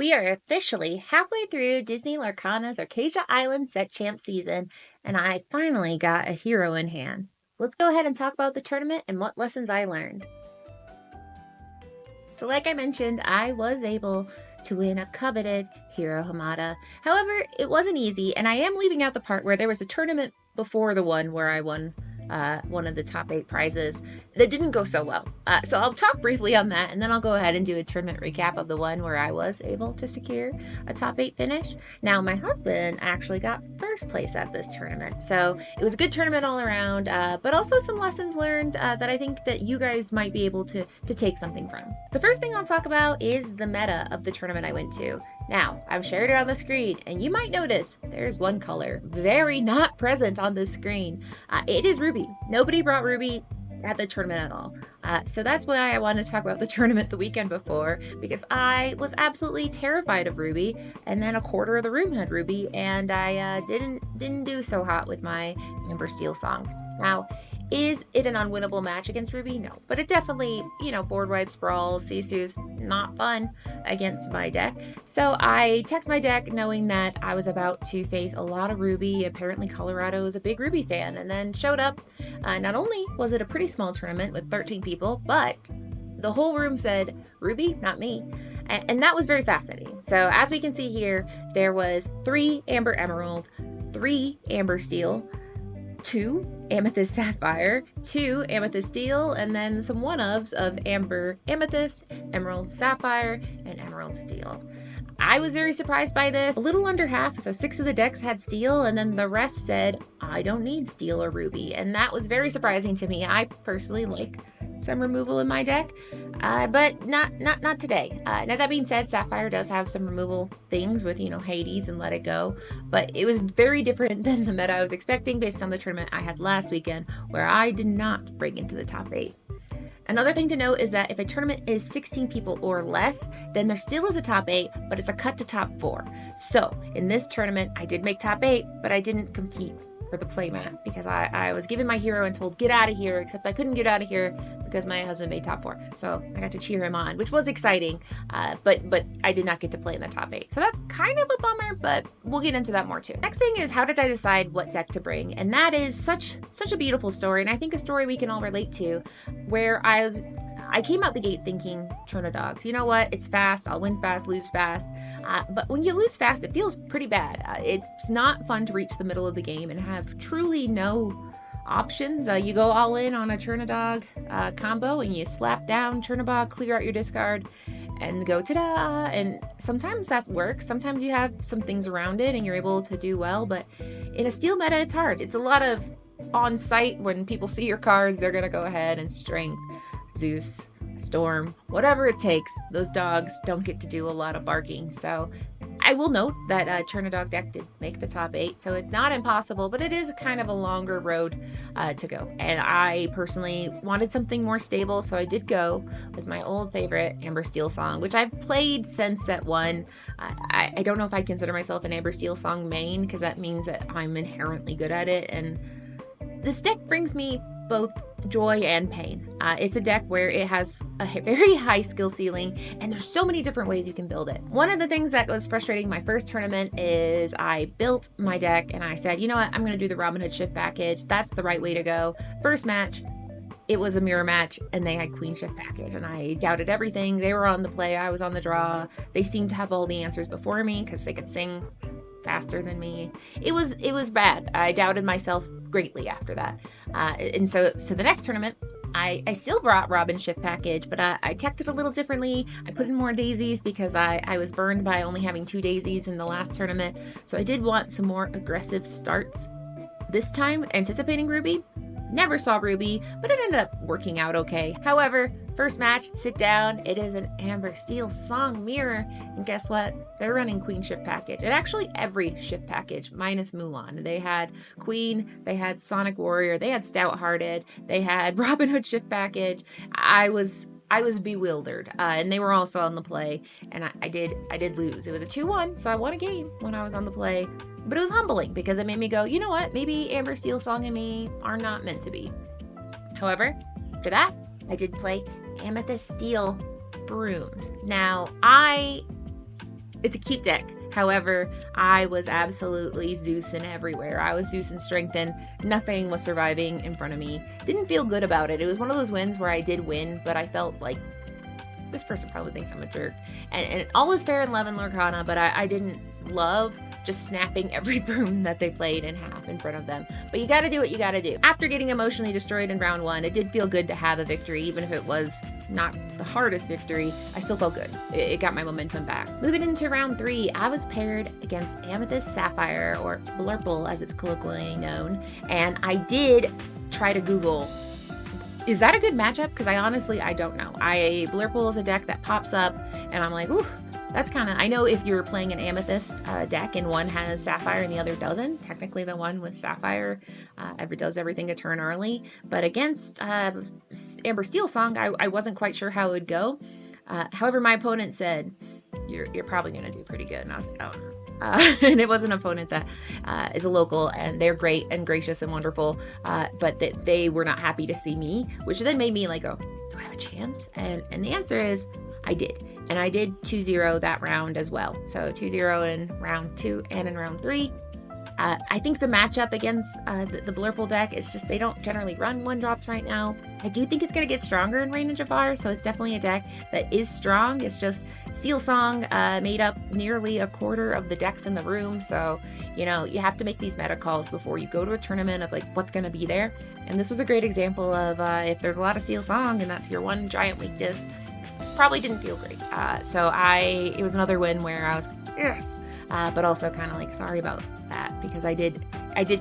We are officially halfway through Disney Lorcana's Arcadia Island set champ season, and I finally got a hero in hand. Let's go ahead and talk about the tournament and what lessons I learned. So like I mentioned, I was able to win a coveted Hiro Hamada. However, it wasn't easy, and I am leaving out the part where there was a tournament before the one where I won one of the top 8 prizes that didn't go so well. So I'll talk briefly on that, and then I'll go ahead and do a tournament recap of the one where I was able to secure a top 8 finish. Now, my husband actually got first place at this tournament, so it was a good tournament all around, but also some lessons learned that I think that you guys might be able to take something from. The first thing I'll talk about is the meta of the tournament I went to. Now, I've shared it on the screen, and you might notice there's one color very not present on this screen. It is Ruby. Nobody brought Ruby at the tournament at all. So that's why I wanted to talk about the tournament the weekend before, because I was absolutely terrified of Ruby, and then a quarter of the room had Ruby, and I didn't do so hot with my Amber Steel song. Now, is it an unwinnable match against Ruby? No, but it definitely, board wipes, brawls, Sisu's not fun against my deck. So I checked my deck knowing that I was about to face a lot of Ruby. Apparently Colorado is a big Ruby fan, and then showed up. Not only was it a pretty small tournament with 13 people, but the whole room said, Ruby, not me. And that was very fascinating. So as we can see here, there was 3 Amber Emerald, 3 Amber Steel, 2 Amethyst Sapphire, 2 Amethyst Steel, and then some one-ofs of Amber Amethyst, Emerald Sapphire, and Emerald Steel. I was very surprised by this. A little under half, so 6 of the decks had Steel, and then the rest said, I don't need Steel or Ruby, and that was very surprising to me. I personally like some removal in my deck, but not today. Now that being said, Sapphire does have some removal things with, Hades and Let It Go, but it was very different than the meta I was expecting based on the tournament I had last weekend, where I did not break into the top 8. Another thing to note is that if a tournament is 16 people or less, then there still is a top 8, but it's a cut to top 4. So in this tournament, I did make top 8, but I didn't compete for the playmat because I was given my hero and told get out of here, except I couldn't get out of here because my husband made top 4. So I got to cheer him on, which was exciting, but I did not get to play in the top 8. So that's kind of a bummer, but we'll get into that more too. Next thing is, how did I decide what deck to bring? And that is such a beautiful story, and I think a story we can all relate to, where I came out the gate thinking Chona Dogs. You know what? It's fast. I'll win fast, lose fast. But when you lose fast, it feels pretty bad. It's not fun to reach the middle of the game and have truly no options. You go all in on a Chernodog combo and you slap down Chernobog, clear out your discard, and go ta-da! And sometimes that works. Sometimes you have some things around it and you're able to do well. But in a Steel meta, it's hard. It's a lot of on site. When people see your cards, they're going to go ahead and strength, Zeus, Storm, whatever it takes. Those dogs don't get to do a lot of barking. So I will note that Chernodog deck did make the top 8, so it's not impossible, but it is kind of a longer road to go. And I personally wanted something more stable, so I did go with my old favorite Amber Steel song, which I've played since set 1. I don't know if I'd consider myself an Amber Steel song main, because that means that I'm inherently good at it, and this deck brings me both joy and pain. It's a deck where it has a very high skill ceiling, and there's so many different ways you can build it. One of the things that was frustrating my first tournament is I built my deck and I said, you know what, I'm going to do the Robin Hood shift package. That's the right way to go. First match, it was a mirror match, and they had Queen shift package, and I doubted everything. They were on the play, I was on the draw. They seemed to have all the answers before me because they could sing faster than me. It was bad. I doubted myself greatly after that. And so the next tournament, I still brought Robin shift package, but I teched it a little differently. I put in more daisies because I was burned by only having 2 daisies in the last tournament. So I did want some more aggressive starts. This time, anticipating Ruby, never saw Ruby, but it ended up working out okay. However, first match, sit down, it is an Amber Steel song mirror, and guess what? They're running Queen shift package. And actually every shift package, minus Mulan. They had Queen, they had Sonic Warrior, they had Stout Hearted, they had Robin Hood shift package. I was bewildered, and they were also on the play, and I did lose. It was a 2-1, so I won a game when I was on the play. But it was humbling because it made me go, you know what, maybe Amber Steel Song and me are not meant to be. However, after that, I did play Amethyst Steel Brooms. Now, I It's a cute deck. However, I was absolutely Zeusing everywhere. I was Zeusing strengthened. Nothing was surviving in front of me. Didn't feel good about it. It was one of those wins where I did win, but I felt like this person probably thinks I'm a jerk. And all is fair in love and Lorcana, but I didn't love just snapping every broom that they played in half in front of them. But you gotta do what you gotta do. After getting emotionally destroyed in round 1, it did feel good to have a victory, even if it was not the hardest victory. I still felt good. It got my momentum back. Moving into round 3, I was paired against Amethyst Sapphire, or Blurple as it's colloquially known, and I did try to Google, is that a good matchup? Because I don't know. Blurple is a deck that pops up, and I'm like, ooh, that's kind of, I know if you're playing an Amethyst deck and one has Sapphire and the other doesn't, technically the one with Sapphire does everything a turn early, but against Amber Steel Song, I wasn't quite sure how it would go. However, my opponent said, you're probably going to do pretty good, and I was like, oh no. And it was an opponent that is a local, and they're great and gracious and wonderful, but they were not happy to see me, which then made me like, oh, do I have a chance? And the answer is I did. And I did 2-0 that round as well. So 2-0 in round 2 and in round 3. I think the matchup against the Blurple deck is just they don't generally run 1-drops right now. I do think it's going to get stronger in Rain and Jafar, so it's definitely a deck that is strong. It's just Seal Song made up nearly a quarter of the decks in the room, so you have to make these meta calls before you go to a tournament of like what's going to be there. And this was a great example of if there's a lot of Seal Song and that's your one giant weakness, probably didn't feel great. It was another win where I was yes, but also kind of like sorry about that, because I did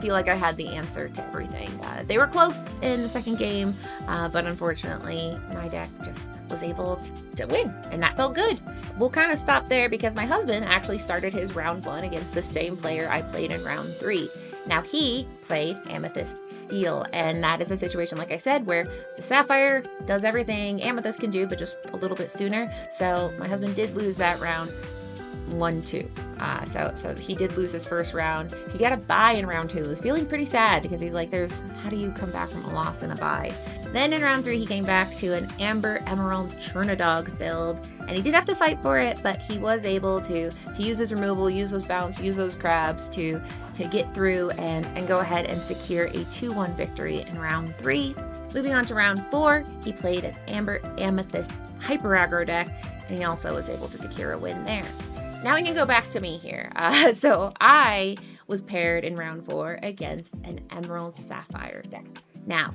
feel like I had the answer to everything. They were close in the second game, but unfortunately my deck just was able to win, and that felt good. We'll kind of stop there because my husband actually started his round 1 against the same player I played in round 3. Now he played Amethyst Steel, and that is a situation, like I said, where the Sapphire does everything Amethyst can do, but just a little bit sooner. So my husband did lose that round 1-2. So he did lose his first round. He got a bye in round 2. He was feeling pretty sad because he's like, how do you come back from a loss and a bye? Then in round 3, he came back to an Amber Emerald Chernadogs build, and he did have to fight for it, but he was able to use his removal, use those bounce, use those crabs to get through and go ahead and secure a 2-1 victory in round 3. Moving on to round 4, he played an Amber Amethyst Hyper Aggro deck, and he also was able to secure a win there. Now we can go back to me here. So I was paired in round 4 against an Emerald Sapphire deck. Now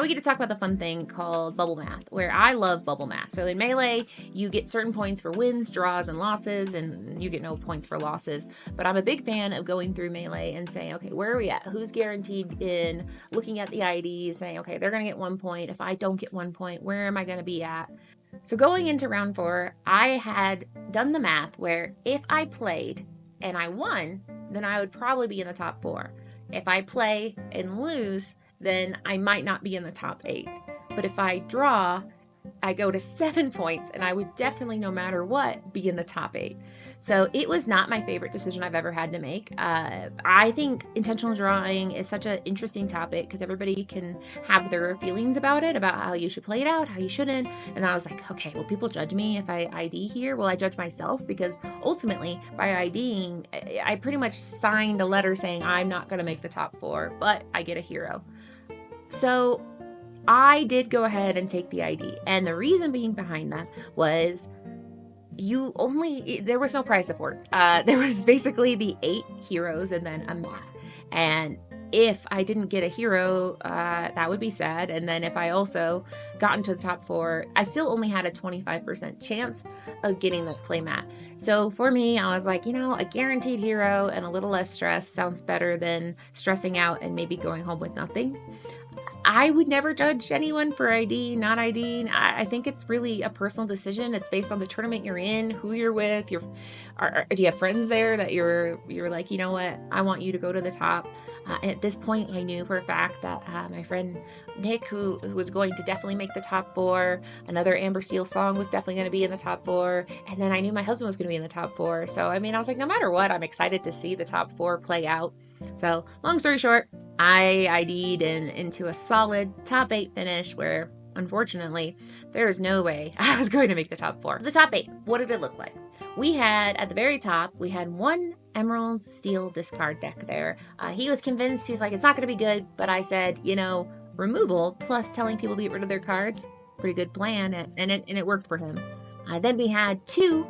we get to talk about the fun thing called bubble math, where I love bubble math. So in Melee, you get certain points for wins, draws, and losses, and you get no points for losses. But I'm a big fan of going through Melee and saying, okay, where are we at? Who's guaranteed in? Looking at the IDs, saying, okay, they're going to get 1 point. If I don't get 1 point, where am I going to be at? So going into round 4, I had done the math where if I played and I won, then I would probably be in the top 4. If I play and lose, then I might not be in the top 8. But if I draw, I go to 7 points, and I would definitely, no matter what, be in the top 8. So it was not my favorite decision I've ever had to make. I think intentional drawing is such an interesting topic because everybody can have their feelings about it, about how you should play it out, how you shouldn't. And I was like, okay, will people judge me if I ID here? Will I judge myself? Because ultimately, by IDing, I pretty much signed a letter saying I'm not going to make the top 4, but I get a hero. So I did go ahead and take the ID. And the reason being behind that was there was no prize support. There was basically the 8 heroes and then a mat. And if I didn't get a hero, that would be sad. And then if I also got into the top 4, I still only had a 25% chance of getting the playmat. So for me, I was like, a guaranteed hero and a little less stress sounds better than stressing out and maybe going home with nothing. I would never judge anyone for ID, not IDing. I think it's really a personal decision. It's based on the tournament you're in, who you're with. Do you have friends there that you're like, you know what, I want you to go to the top. At this point, I knew for a fact that my friend Nick, who was going to definitely make the top 4, another Amber Steel Song was definitely going to be in the top 4, and then I knew my husband was going to be in the top 4. So, I was like, no matter what, I'm excited to see the top 4 play out. So, long story short, I ID'd into a solid top 8 finish where unfortunately, there's no way I was going to make the top 4. The top 8, what did it look like? We had, at the very top, we had one Emerald Steel discard deck there. He was convinced, he was like, it's not going to be good, but I said, you know, removal plus telling people to get rid of their cards, pretty good plan, and it worked for him. Then we had 2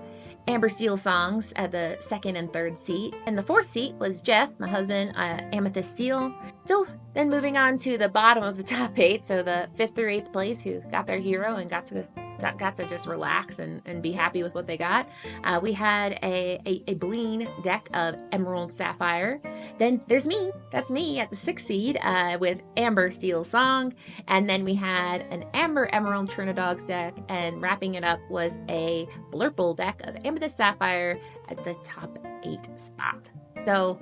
Amber Steel songs at the 2nd and 3rd seat. And the 4th seat was Jeff, my husband, Amethyst Steel. So then moving on to the bottom of the top 8, so the 5th through 8th place, who got their Hiro and got to just relax and be happy with what they got. We had a Bleen deck of Emerald Sapphire. Then there's me, that's me at the 6th seed with Amber Steel Song. And then we had an Amber Emerald Trinadogs deck, and wrapping it up was a Blurple deck of Amethyst Sapphire at the top 8 spot. So,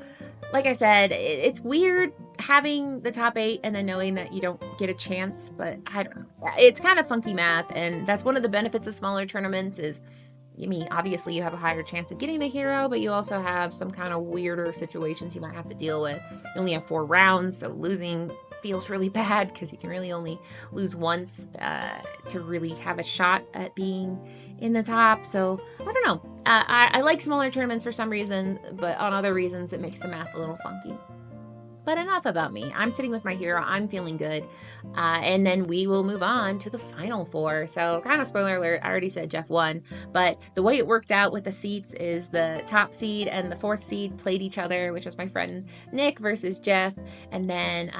like I said, it's weird having the top 8 and then knowing that you don't get a chance, but I don't know. It's kind of funky math, and that's one of the benefits of smaller tournaments is, I mean, obviously you have a higher chance of getting the Hiro, but you also have some kind of weirder situations you might have to deal with. You only have 4 rounds, so losing feels really bad because you can really only lose once to really have a shot at being in the top. So I don't know. I like smaller tournaments for some reason, but on other reasons it makes the math a little funky. But enough about me. I'm sitting with my Hiro. I'm feeling good. And then we will move on to the final 4. So kind of spoiler alert, I already said Jeff won. But the way it worked out with the seats is the top seed and the 4th seed played each other, which was my friend Nick versus Jeff. And then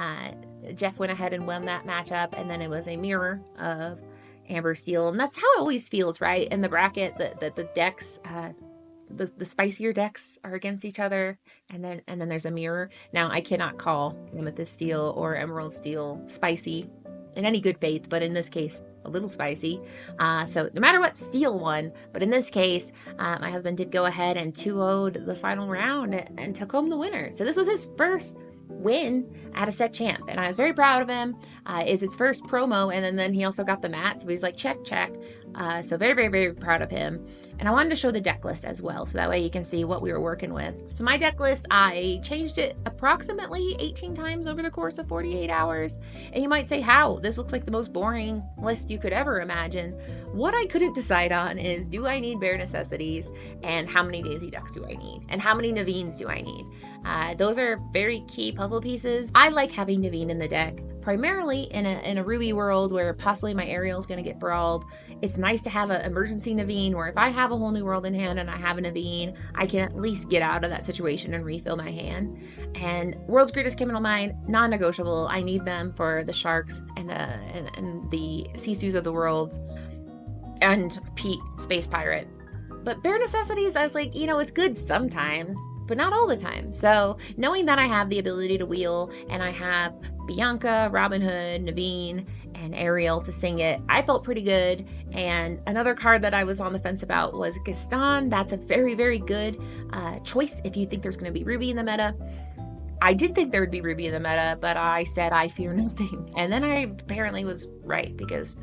Jeff went ahead and won that matchup. And then it was a mirror of Amber Steel. And that's how it always feels, right? In the bracket, the decks... The spicier decks are against each other, and then there's a mirror. Now, I cannot call Amethyst Steel or Emerald Steel spicy in any good faith, but in this case, a little spicy. So no matter what, Steel won. But in this case, my husband did go ahead and 2-0'd the final round and took home the winner. So this was his first win at a set champ, and I was very proud of him. It's his first promo, and then he also got the mat, so he's like, check. So very, very, very proud of him. And I wanted to show the deck list as well, so that way you can see what we were working with. So my deck list, I changed it approximately 18 times over the course of 48 hours. And you might say, how? This looks like the most boring list you could ever imagine. What I couldn't decide on is, do I need bare necessities? And how many Daisy Ducks do I need? And how many Naveen's do I need? Those are very key puzzle pieces. I like having Naveen in the deck, primarily in a Ruby world where possibly my Ariel's going to get brawled. It's nice to have an emergency Naveen where if I have a whole new world in hand and I have a Naveen, I can at least get out of that situation and refill my hand. And World's Greatest Criminal Mind, non-negotiable. I need them for the Sharks and the Sisus of the world and Pete, Space Pirate. But bare necessities, I was like, it's good sometimes, but not all the time. So knowing that I have the ability to wheel and I have Bianca, Robin Hood, Naveen, and Ariel to sing it, I felt pretty good. And another card that I was on the fence about was Gaston. That's a very, very good choice if you think there's going to be Ruby in the meta. I did think there would be Ruby in the meta, but I said I fear nothing. And then I apparently was right because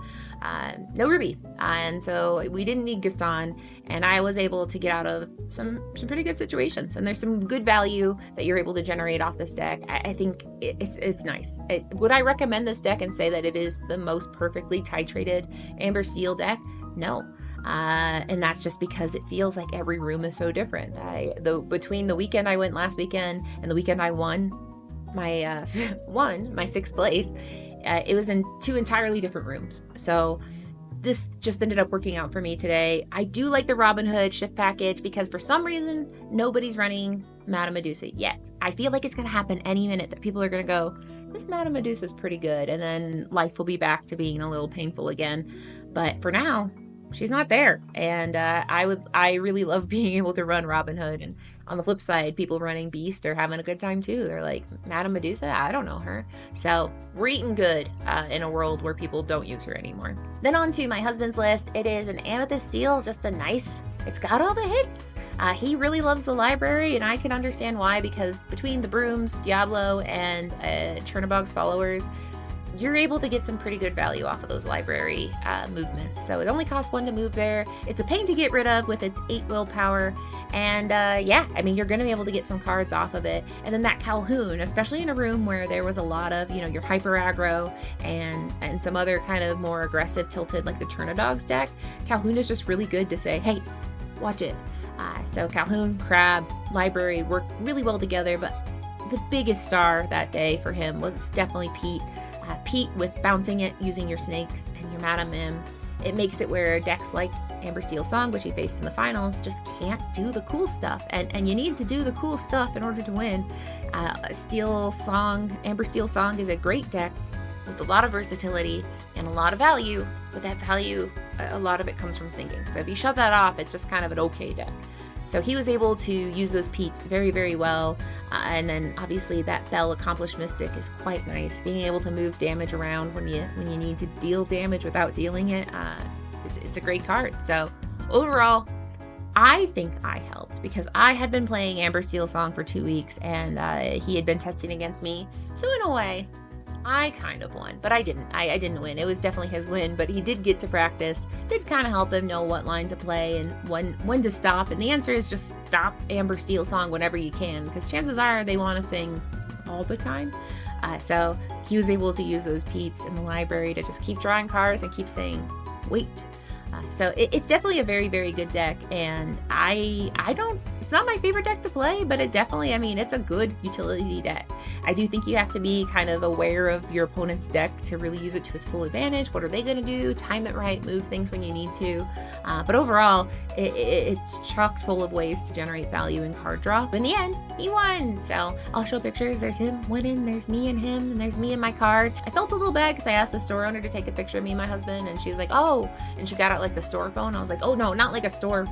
no Ruby. And so we didn't need Gaston, and I was able to get out of some pretty good situations. And there's some good value that you're able to generate off this deck. I think it's nice. Would I recommend this deck and say that it is the most perfectly titrated Amber Steel deck? No. And that's just because it feels like every room is so different. Between the weekend I went last weekend and the weekend I won my 6th place, it was in 2 entirely different rooms. So this just ended up working out for me today. I do like the Robin Hood shift package because for some reason nobody's running Madame Medusa yet. I feel like it's going to happen any minute that people are going to go, this Madame Medusa is pretty good, and then life will be back to being a little painful again. But for now, she's not there, and I really love being able to run Robin Hood. And on the flip side, people running Beast are having a good time too. They're like, Madame Medusa, I don't know her. So we're eating good in a world where people don't use her anymore. Then on to my husband's list. It is an Amethyst Steel, just a nice, it's got all the hits. He really loves the library, and I can understand why, because between the Brooms, Diablo, and Chernobog's followers, you're able to get some pretty good value off of those library movements. So it only costs 1 to move there. It's a pain to get rid of with its 8 willpower. And yeah, I mean, you're going to be able to get some cards off of it. And then that Calhoun, especially in a room where there was a lot of, you know, your hyper aggro and some other kind of more aggressive tilted like the Turnidogs deck, Calhoun is just really good to say, hey, watch it. So Calhoun, Crab, Library work really well together, but the biggest star that day for him was definitely Pete. Pete with bouncing it using your snakes and your Madam Mim. It makes it where decks like Amber Steel Song, which we faced in the finals, just can't do the cool stuff. And you need to do the cool stuff in order to win. Steel Song, Amber Steel Song is a great deck with a lot of versatility and a lot of value, but that value, a lot of it comes from singing. So if you shut that off, it's just kind of an okay deck. So he was able to use those Petes very, very well. And then obviously that Bell Accomplished Mystic is quite nice. Being able to move damage around when you need to deal damage without dealing it, it's a great card. So overall, I think I helped because I had been playing Amber Steel Song for 2 weeks and he had been testing against me. So in a way, I kind of won, but I didn't. I didn't win. It was definitely his win, but he did get to practice. Did kind of help him know what line to play and when to stop. And the answer is just stop Amber Steel Song whenever you can, because chances are they want to sing all the time. So he was able to use those Petes in the library to just keep drawing cards and keep saying, wait. So it's definitely a very, very good deck, and it's not my favorite deck to play, but it definitely, I mean, it's a good utility deck. I do think you have to be kind of aware of your opponent's deck to really use it to its full advantage. What are they going to do? Time it right, move things when you need to. But overall, it's chock full of ways to generate value in card draw. But in the end, he won. So I'll show pictures. There's him winning, there's me and him, and there's me and my card. I felt a little bad because I asked the store owner to take a picture of me and my husband, and she was like, oh, and she got out like the store phone. I was like, oh no, not like a store.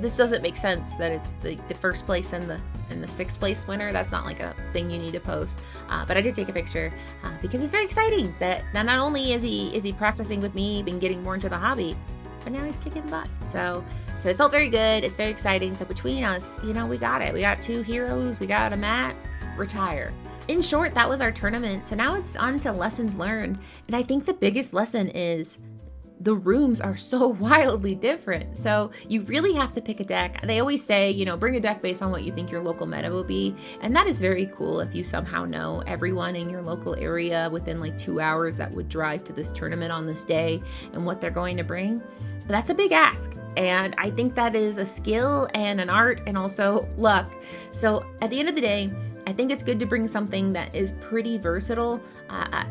This doesn't make sense that it's the first place and the 6th place winner. That's not like a thing you need to post. But I did take a picture because it's very exciting that not only is he practicing with me, been getting more into the hobby, but now he's kicking butt. So it felt very good. It's very exciting. So between us, you know, we got it. We got 2 heroes. We got a mat. Retire. In short, that was our tournament. So now it's on to lessons learned. And I think the biggest lesson is the rooms are so wildly different. So you really have to pick a deck. They always say, you know, bring a deck based on what you think your local meta will be. And that is very cool if you somehow know everyone in your local area within like 2 hours that would drive to this tournament on this day and what they're going to bring. But that's a big ask. And I think that is a skill and an art and also luck. So at the end of the day, I think it's good to bring something that is pretty versatile.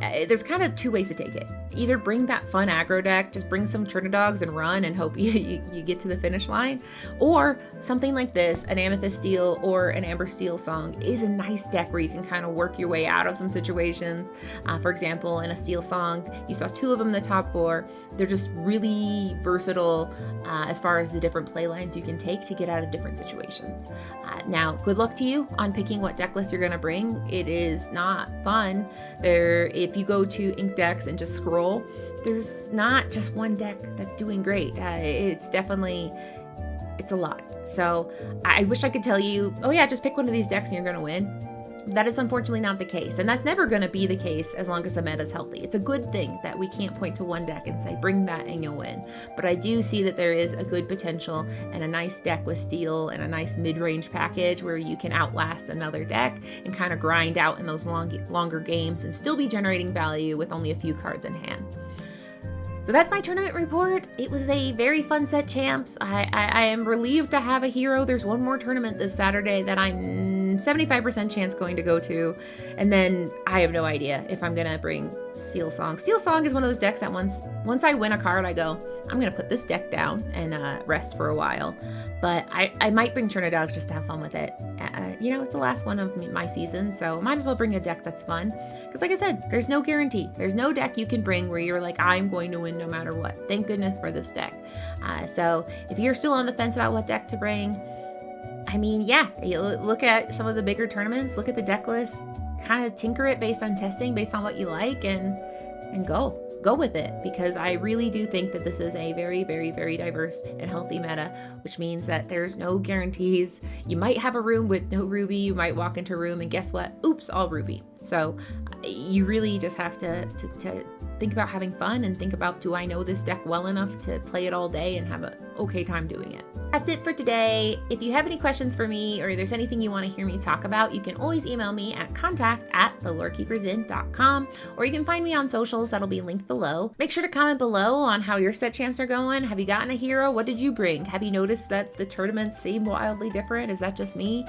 There's kind of 2 ways to take it. Either bring that fun aggro deck, just bring some Turnidogs and run and hope you get to the finish line. Or something like this, an Amethyst Steel or an Amber Steel Song is a nice deck where you can kind of work your way out of some situations. For example, in a Steel Song, you saw 2 of them in the top 4. They're just really versatile as far as the different play lines you can take to get out of different situations. Now, good luck to you on picking what deck list you're going to bring. It is not fun. If you go to Ink Decks and just scroll, there's not just one deck that's doing great. It's a lot. So I wish I could tell you, oh yeah, just pick one of these decks and you're going to win. That is unfortunately not the case, and that's never going to be the case as long as the meta is healthy. It's a good thing that we can't point to one deck and say, bring that and you'll win. But I do see that there is a good potential and a nice deck with steel and a nice mid-range package where you can outlast another deck and kind of grind out in those longer games and still be generating value with only a few cards in hand. So that's my tournament report. It was a very fun set, champs. I am relieved to have a hero. There's one more tournament this Saturday that I'm 75% chance going to go to. And then I have no idea if I'm going to bring Steel Song. Steel Song is one of those decks that once I win a card, I go, I'm going to put this deck down and rest for a while. But I might bring Turnidogs just to have fun with it. You know, it's the last one of my season, so I might as well bring a deck that's fun. Because like I said, there's no guarantee. There's no deck you can bring where you're like, I'm going to win no matter what. Thank goodness for this deck. So if you're still on the fence about what deck to bring, I mean, yeah, you look at some of the bigger tournaments, look at the deck list, kind of tinker it based on testing, based on what you like, and go. go with it, because I really do think that this is a very, very, very diverse and healthy meta, which means that there's no guarantees. You might have a room with no Ruby, you might walk into a room and guess what? Oops, all Ruby. So you really just have to think about having fun and think about, do I know this deck well enough to play it all day and have an okay time doing it? That's it for today. If you have any questions for me, or there's anything you want to hear me talk about, you can always email me at contact@thelorekeepersin.com, or you can find me on socials that'll be linked below. Make sure to comment below on how your set champs are going. Have you gotten a hero? What did you bring? Have you noticed that the tournaments seem wildly different? Is that just me?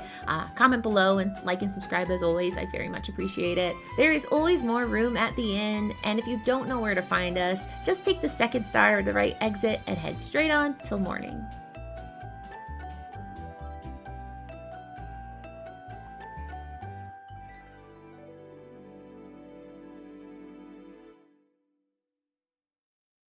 Comment below and like and subscribe as always. I very much appreciate it. There is always more room at the inn, and if you don't know where to find us, just take the second star or the right exit and head straight on till morning.